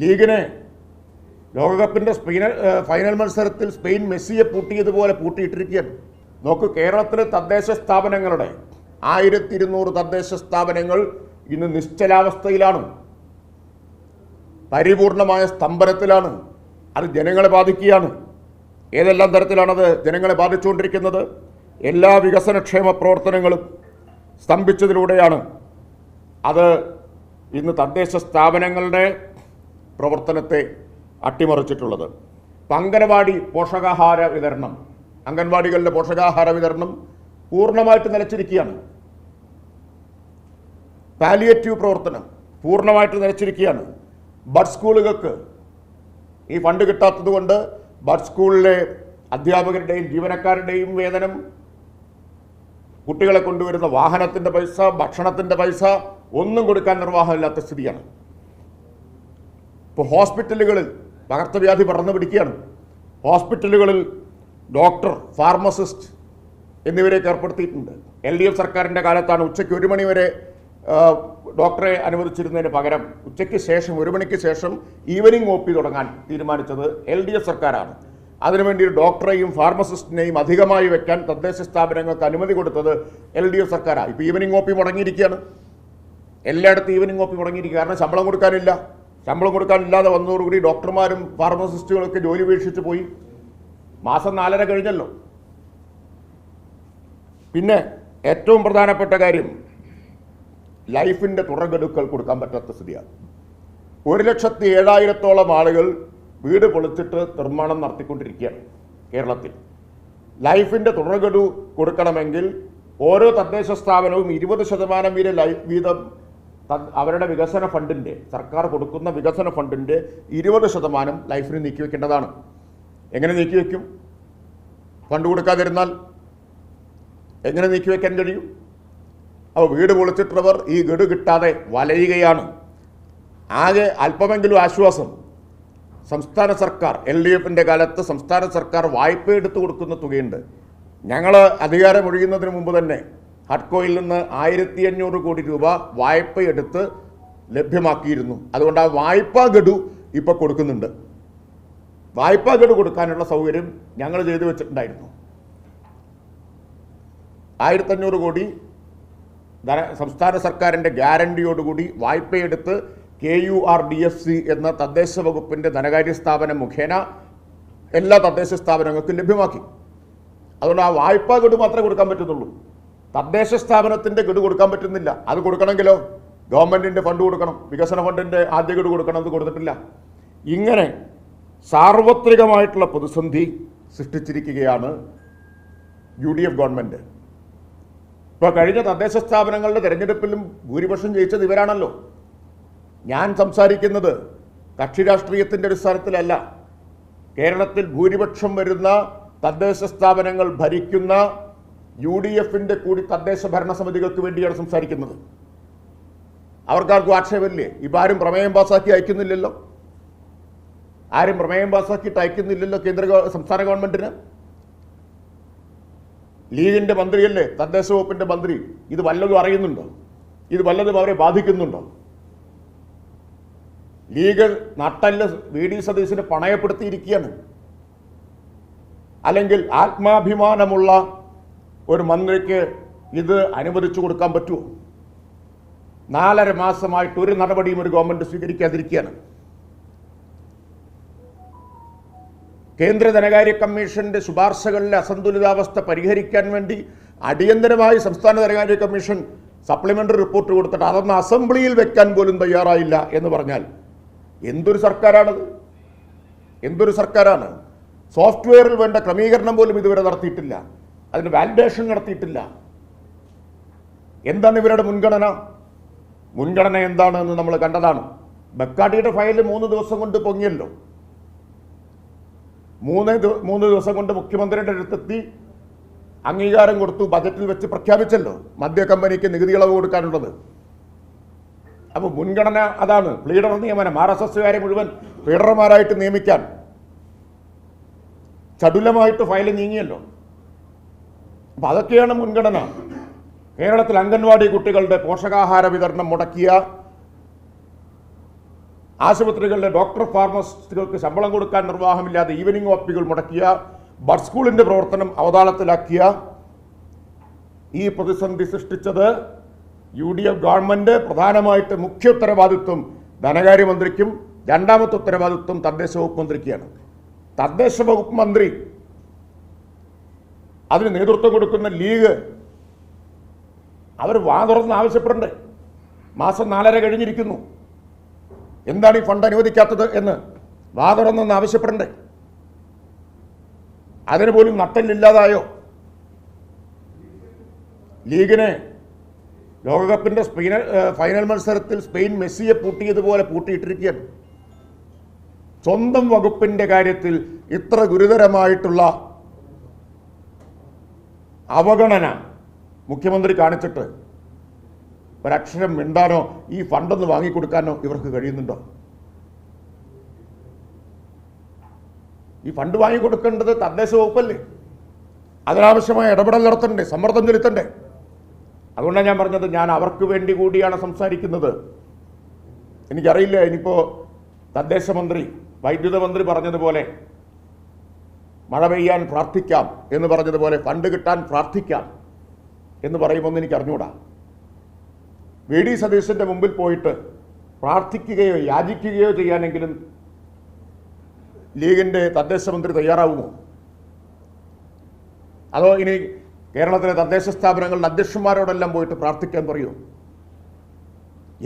ലീഗിനെ ലോകകപ്പിൻ്റെ ഫൈനൽ മത്സരത്തിൽ സ്പെയിൻ മെസ്സിയെ പൂട്ടിയതുപോലെ പൂട്ടിയിട്ടിരിക്കുകയാണ്. നോക്കൂ, കേരളത്തിലെ തദ്ദേശ സ്ഥാപനങ്ങളുടെ 1200 തദ്ദേശ സ്ഥാപനങ്ങൾ ഇന്ന് നിശ്ചലാവസ്ഥയിലാണ്, പരിപൂർണമായ സ്തംഭനത്തിലാണ്. അത് ജനങ്ങളെ ബാധിക്കുകയാണ്. ഏതെല്ലാം തരത്തിലാണത് ജനങ്ങളെ ബാധിച്ചുകൊണ്ടിരിക്കുന്നത്? എല്ലാ വികസനക്ഷേമ പ്രവർത്തനങ്ങളും സ്തംഭിച്ചതിലൂടെയാണ് അത് ഇന്ന് തദ്ദേശ സ്ഥാപനങ്ങളുടെ പ്രവർത്തനത്തെ അട്ടിമറിച്ചിട്ടുള്ളത്. അംഗനവാടി പോഷകാഹാര വിതരണം, അംഗൻവാടികളിലെ പോഷകാഹാര വിതരണം പൂർണ്ണമായിട്ട് നിലച്ചിരിക്കുകയാണ്. പാലിയേറ്റീവ് പ്രവർത്തനം പൂർണ്ണമായിട്ട് നിലച്ചിരിക്കുകയാണ്. ബഡ് സ്കൂളുകൾക്ക് ഈ ഫണ്ട് കിട്ടാത്തത് കൊണ്ട് ബഡ് സ്കൂളിലെ അധ്യാപകരുടെയും ജീവനക്കാരുടെയും വേതനം, കുട്ടികളെ കൊണ്ടുവരുന്ന വാഹനത്തിൻ്റെ പൈസ, ഭക്ഷണത്തിൻ്റെ പൈസ ഒന്നും കൊടുക്കാൻ നിർവാഹമില്ലാത്ത സ്ഥിതിയാണ്. ഇപ്പോൾ ഹോസ്പിറ്റലുകളിൽ പകർച്ചവ്യാധി പടർന്നു പിടിക്കുകയാണ്. ഹോസ്പിറ്റലുകളിൽ ഡോക്ടർ, ഫാർമസിസ്റ്റ് എന്നിവരെയൊക്കെ ഏർപ്പെടുത്തിയിട്ടുണ്ട്. LDF സർക്കാരിൻ്റെ കാലത്താണ് ഉച്ചയ്ക്ക് 1 മണി വരെ ഡോക്ടറെ അനുവദിച്ചിരുന്നതിന് പകരം ഉച്ചയ്ക്ക് ശേഷം 1 മണിക്ക് ശേഷം ഈവനിങ് OP തുടങ്ങാൻ തീരുമാനിച്ചത് LDF സർക്കാരാണ്. അതിനുവേണ്ടി ഡോക്ടറെയും ഫാർമസിസ്റ്റിനെയും അധികമായി വെക്കാൻ തദ്ദേശ സ്ഥാപനങ്ങൾക്ക് അനുമതി കൊടുത്തത് LDF സർക്കാരാണ്. ഇപ്പോൾ ഈവനിങ് OP മുടങ്ങിയിരിക്കുകയാണ്. എല്ലായിടത്തും ഈവനിങ് OP മുടങ്ങിയിരിക്കുക. കാരണം ശമ്പളം കൊടുക്കാനില്ല. ശമ്പളം കൊടുക്കാനില്ലാതെ വന്നതോടുകൂടി ഡോക്ടർമാരും ഫാർമസിസ്റ്റുകളൊക്കെ ജോലി ഉപേക്ഷിച്ച് പോയി. മാസം 4.5 കഴിഞ്ഞല്ലോ. പിന്നെ ഏറ്റവും പ്രധാനപ്പെട്ട കാര്യം, ലൈഫിൻ്റെ തുടർഗഡുക്കൾ കൊടുക്കാൻ പറ്റാത്ത സ്ഥിതിയാണ്. 1,07,000-ഓളം ആളുകൾ വീട് പൊളിച്ചിട്ട് നിർമ്മാണം നടത്തിക്കൊണ്ടിരിക്കുകയാണ് കേരളത്തിൽ. ലൈഫിൻ്റെ തുടർഗഡു കൊടുക്കണമെങ്കിൽ ഓരോ തദ്ദേശ സ്ഥാപനവും 20% വീതം അവരുടെ വികസന ഫണ്ടിൻ്റെ, സർക്കാർ കൊടുക്കുന്ന വികസന ഫണ്ടിൻ്റെ 20% ലൈഫിന് നീക്കിവെക്കേണ്ടതാണ്. എങ്ങനെ നീക്കിവെക്കും? ഫണ്ട് കൊടുക്കാതിരുന്നാൽ എങ്ങനെ നീക്കിവെക്കാൻ കഴിയും? അപ്പോൾ വീട് പൊളിച്ചിട്ടുള്ളവർ ഈ ഗഡു കിട്ടാതെ വലയുകയാണ്. ആകെ അല്പമെങ്കിലും ആശ്വാസം സംസ്ഥാന സർക്കാർ, LDFൻ്റെ കാലത്ത് സംസ്ഥാന സർക്കാർ വായ്പ എടുത്തു കൊടുക്കുന്ന തുകയുണ്ട്. ഞങ്ങൾ അധികാരമൊഴിയുന്നതിന് മുമ്പ് തന്നെ ഹഡ്കോയിൽ നിന്ന് 1500 കോടി രൂപ വായ്പയെടുത്ത് ലഭ്യമാക്കിയിരുന്നു. അതുകൊണ്ട് ആ വായ്പാ ഗഡു ഇപ്പോൾ കൊടുക്കുന്നുണ്ട്. വായ്പാ ഗഡു കൊടുക്കാനുള്ള സൗകര്യം ഞങ്ങൾ ചെയ്തു വെച്ചിട്ടുണ്ടായിരുന്നു. 1500 കോടി സംസ്ഥാന സർക്കാരിൻ്റെ ഗ്യാരണ്ടിയോടുകൂടി വായ്പയെടുത്ത് KURDFC എന്ന തദ്ദേശ വകുപ്പിൻ്റെ ധനകാര്യ സ്ഥാപനം മുഖേന എല്ലാ തദ്ദേശ സ്ഥാപനങ്ങൾക്കും ലഭ്യമാക്കി. അതുകൊണ്ട് ആ വായ്പാ ഗഡു മാത്രമേ കൊടുക്കാൻ പറ്റുന്നുള്ളൂ. തദ്ദേശ സ്ഥാപനത്തിൻ്റെ ഗഡു കൊടുക്കാൻ പറ്റുന്നില്ല. അത് കൊടുക്കണമെങ്കിലോ ഗവൺമെൻറ്റിൻ്റെ ഫണ്ട് കൊടുക്കണം, വികസന ഫണ്ടിൻ്റെ ആദ്യ ഗഡു കൊടുക്കണം. അത് കൊടുത്തിട്ടില്ല. ഇങ്ങനെ സാർവത്രികമായിട്ടുള്ള പ്രതിസന്ധി സൃഷ്ടിച്ചിരിക്കുകയാണ് UDF ഗവൺമെൻറ്. ഇപ്പോൾ കഴിഞ്ഞ തദ്ദേശ സ്ഥാപനങ്ങളുടെ തെരഞ്ഞെടുപ്പിലും ഭൂരിപക്ഷം ജയിച്ചത് ഇവരാണല്ലോ. ഞാൻ സംസാരിക്കുന്നത് കക്ഷി രാഷ്ട്രീയത്തിൻ്റെ അടിസ്ഥാനത്തിലല്ല. കേരളത്തിൽ ഭൂരിപക്ഷം വരുന്ന തദ്ദേശ സ്ഥാപനങ്ങൾ ഭരിക്കുന്ന UDFൻ്റെ കൂടി തദ്ദേശ ഭരണ സമിതികൾക്ക് വേണ്ടിയാണ് സംസാരിക്കുന്നത്. അവർക്കാർക്കും ആക്ഷേപമില്ലേ? ഇപ്പം ആരും പ്രമേയം പാസ്സാക്കി അയക്കുന്നില്ലല്ലോ. ആരും പ്രമേയം പാസ്സാക്കിയിട്ട് അയക്കുന്നില്ലല്ലോ സംസ്ഥാന ഗവൺമെൻറ്റിന്. ലീഗിൻ്റെ മന്ത്രിയല്ലേ തദ്ദേശ വകുപ്പിൻ്റെ മന്ത്രി. ഇത് വല്ലതും അറിയുന്നുണ്ടോ? ഇത് വല്ലതും അവരെ ബാധിക്കുന്നുണ്ടോ? ലീഗ് നട്ടല് VD സതീശിനെ പണയപ്പെടുത്തിയിരിക്കുകയാണ്. അല്ലെങ്കിൽ ആത്മാഭിമാനമുള്ള ഒരു മന്ത്രിക്ക് ഇത് അനുവദിച്ചു കൊടുക്കാൻ പറ്റുമോ? 4.5 മാസമായിട്ട് ഒരു നടപടിയും ഒരു ഗവൺമെൻറ് സ്വീകരിക്കാതിരിക്കുകയാണ്. കേന്ദ്ര ധനകാര്യ കമ്മീഷന്റെ ശുപാർശകളിലെ അസന്തുലിതാവസ്ഥ പരിഹരിക്കാൻ വേണ്ടി അടിയന്തരമായി സംസ്ഥാന ധനകാര്യ കമ്മീഷൻ സപ്ലിമെൻ്ററി റിപ്പോർട്ട് കൊടുത്തിട്ട് അതൊന്ന് അസംബ്ലിയിൽ വെക്കാൻ പോലും തയ്യാറായില്ല എന്ന് പറഞ്ഞാൽ എന്തൊരു സർക്കാരാണത്? എന്തൊരു സർക്കാരാണ്? സോഫ്റ്റ്വെയറിൽ വേണ്ട ക്രമീകരണം പോലും ഇതുവരെ നടത്തിയിട്ടില്ല. അതിന് വാലിഡേഷൻ നടത്തിയിട്ടില്ല. എന്താണ് ഇവരുടെ മുൻഗണന? മുൻഗണന എന്താണെന്ന് നമ്മൾ കണ്ടതാണ്. ബക്കാഡിയുടെ ഫയൽ 3 ദിവസം കൊണ്ട് പൊങ്ങിയല്ലോ. 3 ദിവസം കൊണ്ട് മുഖ്യമന്ത്രിയുടെ അടുത്തെത്തി അംഗീകാരം കൊടുത്തു, ബജറ്റിൽ വെച്ച് പ്രഖ്യാപിച്ചല്ലോ മദ്യ കമ്പനിക്ക് നികുതി ഇളവ് കൊടുക്കാനുള്ളത്. അപ്പോൾ മുൻഗണന അതാണ്. പ്ലീഡർ നിയമനം, RSSകാരെ മുഴുവൻ പ്ലീഡർമാരായിട്ട് നിയമിക്കാൻ ചടുലമായിട്ട് ഫയൽ നീങ്ങിയല്ലോ. അപ്പം അതൊക്കെയാണ് മുൻഗണന. കേരളത്തിൽ അംഗൻവാടി കുട്ടികളുടെ പോഷകാഹാര വിതരണം മുടക്കിയ ആശുപത്രികളിലെ ഡോക്ടർ ഫാർമസിസ്റ്റുകൾക്ക് ശമ്പളം കൊടുക്കാൻ നിർവാഹമില്ലാതെ ഈവനിംഗ് ഒപ്പികൾ മുടക്കിയ, ബഡ് സ്കൂളിൻ്റെ പ്രവർത്തനം അവതാളത്തിലാക്കിയ ഈ പ്രതിസന്ധി സൃഷ്ടിച്ചത് UDF ഗവൺമെൻറ്. പ്രധാനമായിട്ട് മുഖ്യ ഉത്തരവാദിത്വം ധനകാര്യമന്ത്രിക്കും, രണ്ടാമത്തെ ഉത്തരവാദിത്വം തദ്ദേശ വകുപ്പ് മന്ത്രിക്കാണ്. തദ്ദേശ വകുപ്പ് മന്ത്രി, അതിന് നേതൃത്വം കൊടുക്കുന്ന ലീഗ്, അവർ വാ തുറന്ന് ആവശ്യപ്പെടണ്ടേ? മാസം 4.5 കഴിഞ്ഞിരിക്കുന്നു, എന്താണ് ഈ ഫണ്ട് അനുവദിക്കാത്തത് എന്ന് വാ തുറന്നൊന്ന് ആവശ്യപ്പെടണ്ടേ? അതിന് പോലും നട്ടലില്ലാതായോ? ലീഗിനെ ലോകകപ്പിൻ്റെ ഫൈനൽ മത്സരത്തിൽ സ്പെയിൻ മെസ്സിയെ പൂട്ടിയതുപോലെ പൂട്ടിയിട്ടിരിക്കുകയാണ്. സ്വന്തം വകുപ്പിൻ്റെ കാര്യത്തിൽ ഇത്ര ഗുരുതരമായിട്ടുള്ള അവഗണന മുഖ്യമന്ത്രി കാണിച്ചിട്ട് ഒരക്ഷരം മിണ്ടാനോ ഈ ഫണ്ടൊന്ന് വാങ്ങിക്കൊടുക്കാനോ ഇവർക്ക് കഴിയുന്നുണ്ടോ? ഈ ഫണ്ട് വാങ്ങിക്കൊടുക്കേണ്ടത് തദ്ദേശ വകുപ്പല്ലേ? അതിനാവശ്യമായ ഇടപെടൽ നടത്തണ്ടേ, സമ്മർദ്ദം ചെലുത്തണ്ടേ? അതുകൊണ്ടാണ് ഞാൻ പറഞ്ഞത്, ഞാൻ അവർക്ക് വേണ്ടി കൂടിയാണ് സംസാരിക്കുന്നത്. എനിക്കറിയില്ല, ഇനിയിപ്പോൾ തദ്ദേശ മന്ത്രി, വൈദ്യുത മന്ത്രി പറഞ്ഞതുപോലെ മഴ പെയ്യാൻ പ്രാർത്ഥിക്കാം എന്ന് പറഞ്ഞതുപോലെ ഫണ്ട് കിട്ടാൻ പ്രാർത്ഥിക്കാം എന്ന് പറയുമെന്ന് എനിക്ക് അറിഞ്ഞൂടാ. VD സതീശൻ്റെ മുമ്പിൽ പോയിട്ട് പ്രാർത്ഥിക്കുകയോ യാചിക്കുകയോ ചെയ്യാനെങ്കിലും ലീഗിൻ്റെ തദ്ദേശ മന്ത്രി തയ്യാറാവുമോ? അതോ ഇനി കേരളത്തിലെ തദ്ദേശ സ്ഥാപനങ്ങളുടെ അധ്യക്ഷന്മാരോടെല്ലാം പോയിട്ട് പ്രാർത്ഥിക്കാൻ പറയുമോ?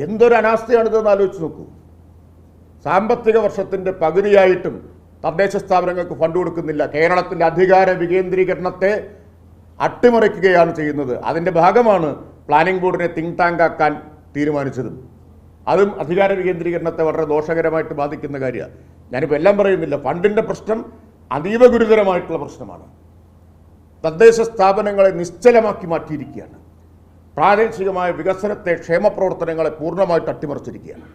എന്തൊരു അനാസ്ഥയാണിതെന്ന് ആലോചിച്ച് നോക്കൂ. സാമ്പത്തിക വർഷത്തിൻ്റെ പകുതിയായിട്ടും തദ്ദേശ സ്ഥാപനങ്ങൾക്ക് ഫണ്ട് കൊടുക്കുന്നില്ല. കേരളത്തിൻ്റെ അധികാര വികേന്ദ്രീകരണത്തെ അട്ടിമറിക്കുകയാണ് ചെയ്യുന്നത്. അതിൻ്റെ ഭാഗമാണ് പ്ലാനിംഗ് ബോർഡിനെ തിങ്ക് ടാങ്ക് ആക്കാൻ തീരുമാനിച്ചതും. അതും അധികാര വികേന്ദ്രീകരണത്തെ വളരെ ദോഷകരമായിട്ട് ബാധിക്കുന്ന കാര്യമാണ്. ഞാനിപ്പോൾ എല്ലാം പറയുന്നില്ല. ഫണ്ടിൻ്റെ പ്രശ്നം അതീവ ഗുരുതരമായിട്ടുള്ള പ്രശ്നമാണ്. തദ്ദേശ സ്ഥാപനങ്ങളെ നിശ്ചലമാക്കി മാറ്റിയിരിക്കുകയാണ്. പ്രാദേശികമായ വികസനത്തെ, ക്ഷേമ പ്രവർത്തനങ്ങളെ പൂർണ്ണമായിട്ട് അട്ടിമറിച്ചിരിക്കുകയാണ്.